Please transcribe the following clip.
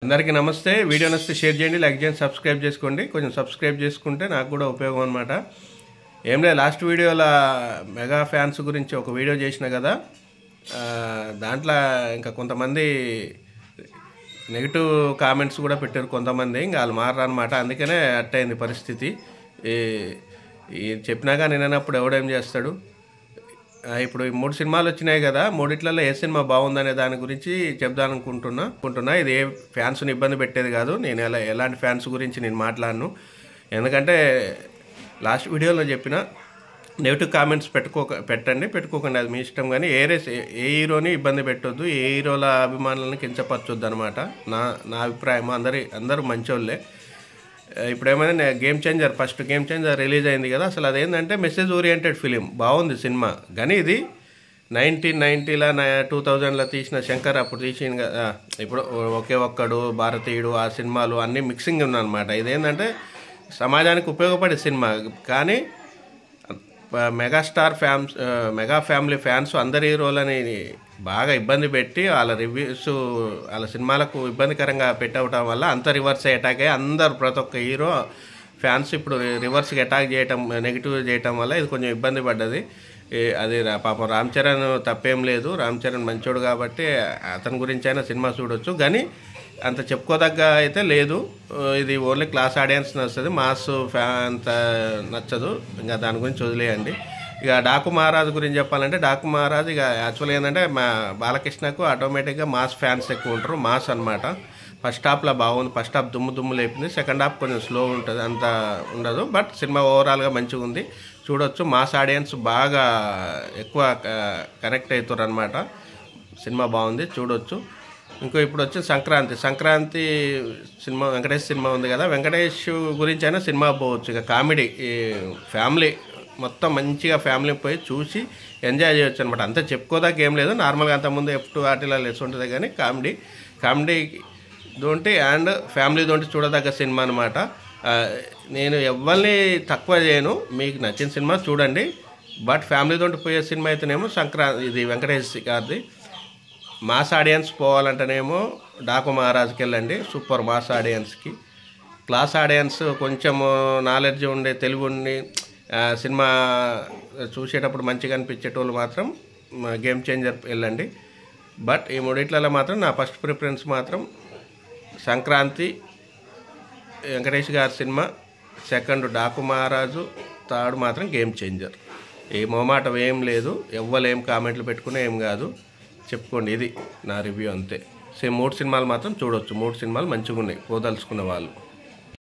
అందరికీ నమస్తే. వీడియో నచ్చితే షేర్ చేయండి, లైక్ చేయండి, సబ్స్క్రైబ్ చేసుకోండి. కొంచెం సబ్స్క్రైబ్ చేసుకుంటే నాకు కూడా ఉపయోగం అనమాట. ఏం లేదు, లాస్ట్ వీడియోలో మెగా ఫ్యాన్స్ గురించి ఒక వీడియో చేసిన కదా, దాంట్లో ఇంకా కొంతమంది నెగిటివ్ కామెంట్స్ కూడా పెట్టారు కొంతమంది. ఇంకా వాళ్ళు మారనమాట. అందుకనే అట్టయింది పరిస్థితి. చెప్పినాగా నేనప్పుడు ఎవడేం చేస్తాడు. ఇప్పుడు 3 సినిమాలు వచ్చినాయి కదా, మూడిట్లలో ఏ సినిమా బాగుందనే దాని గురించి చెప్దామనుకుంటున్నా. ఇది ఏ ఫ్యాన్స్ని ఇబ్బంది పెట్టేది కాదు. నేను ఎలాంటి ఫ్యాన్స్ గురించి నేను మాట్లాడను. ఎందుకంటే లాస్ట్ వీడియోలో చెప్పిన నెగిటివ్ కామెంట్స్ పెట్టుకోకండి, అది మీ ఇష్టం. కానీ ఏ హీరోని ఇబ్బంది పెట్టొద్దు, ఏ హీరోల అభిమానులను కించపరచొద్దు అనమాట. నా అభిప్రాయం. అందరూ మంచోళ్ళే. ఇప్పుడు ఏమైనా ఫస్ట్ గేమ్ చేంజర్ రిలీజ్ అయింది కదా, అసలు అదేంటంటే మెసేజ్ ఓరియంటెడ్ ఫిలిం, బాగుంది సినిమా. కానీ ఇది 1990ల 2000లో తీసిన శంకర్ అప్పుడు తీసిన కదా, ఇప్పుడు ఒకే ఒక్కడు, భారతీయుడు, ఆ సినిమాలు అన్నీ మిక్సింగ్ ఉన్నాయన్నమాట. ఇదేంటంటే సమాజానికి ఉపయోగపడే సినిమా. కానీ మెగా ఫ్యామిలీ ఫ్యాన్స్ అందరి హీరోలని బాగా ఇబ్బంది పెట్టి వాళ్ళ రివ్యూస్ వాళ్ళ సినిమాలకు ఇబ్బందికరంగా పెట్టవటం వల్ల అంత రివర్స్ అటాక్ అయ్యి అందరు ప్రతి ఒక్క హీరో ఫ్యాన్స్ ఇప్పుడు రివర్స్కి అటాక్ చేయటం, నెగిటివ్ చేయటం వల్ల ఇది కొంచెం ఇబ్బంది పడ్డది. అది పాపం రామ్ చరణ్ తప్పేం లేదు. రామ్ చరణ్ మంచోడు కాబట్టి అతని గురించి అయినా సినిమా చూడొచ్చు. కానీ అంత చెప్పుకోదగ్గ అయితే లేదు. ఇది ఓన్లీ క్లాస్ ఆడియన్స్ నచ్చుతుంది, మాస్ అంత నచ్చదు. ఇంకా దాని గురించి వదిలేయండి. ఇక డాకు మహారాజు గురించి చెప్పాలంటే, డాకు మహారాజు ఇక యాక్చువల్గా ఏంటంటే మా బాలకృష్ణకు ఆటోమేటిక్గా మాస్ ఫ్యాన్స్ ఎక్కువ ఉంటారు. మాస్ అనమాట. ఫస్ట్ హాఫ్లో బాగుంది, ఫస్ట్ హాఫ్ దుమ్ము లేపింది. సెకండ్ హాఫ్ కొంచెం స్లో ఉంటుంది, అంత ఉండదు. బట్ సినిమా ఓవరాల్గా మంచిగా ఉంది, చూడొచ్చు. మాస్ ఆడియన్స్ బాగా ఎక్కువ కనెక్ట్ అవుతారు అనమాట. సినిమా బాగుంది, చూడొచ్చు. ఇప్పుడు వచ్చి సంక్రాంతి సినిమా, వెంకటేష్ సినిమా ఉంది కదా, వెంకటేష్ గురించి అయినా సినిమా పోవచ్చు. ఇక కామెడీ, ఫ్యామిలీ మొత్తం మంచిగా ఫ్యామిలీ పోయి చూసి ఎంజాయ్ చేయొచ్చు అనమాట. అంతా చెప్పుకోదాకా ఏం లేదు. నార్మల్గా అంతకుముందు F2 వాటిలో లెస్ ఉంటుంది. కానీ కామెడీ దోంటి అండ్ ఫ్యామిలీ దోంటి చూడదగ్గ సినిమా అనమాట. నేను ఎవరిని తక్కువ చేయను, మీకు నచ్చిన సినిమా చూడండి. బట్ ఫ్యామిలీ దోంటి పోయే సినిమా అయితేనేమో ఇది వెంకటేష్ గారిది. మాస్ ఆడియన్స్ పోవాలంటేనేమో డాకు మహారాజుకి వెళ్ళండి, సూపర్ మాస్ ఆడియన్స్కి. క్లాస్ ఆడియన్స్ కొంచెం నాలెడ్జ్ ఉండే, తెలుగు ఉండి సినిమా చూసేటప్పుడు మంచిగా అనిపించేటోళ్ళు మాత్రం గేమ్ చేంజర్ వెళ్ళండి. బట్ ఈ మూడిట్లలో మాత్రం నా ఫస్ట్ ప్రిఫరెన్స్ మాత్రం సంక్రాంతి, వెంకటేష్ గారి సినిమా. సెకండ్ డాకు మహారాజు, థర్డ్ మాత్రం గేమ్ చేంజర్. ఏ మొహమాటం ఏం లేదు, ఎవ్వలేం కామెంట్లు పెట్టుకునే ఏం కాదు, చెప్పుకోండి. ఇది నా రివ్యూ, అంతే. 3 సినిమాలు మాత్రం చూడొచ్చు. 3 సినిమాలు మంచిగా ఉన్నాయి పోదలుచుకున్న వాళ్ళు.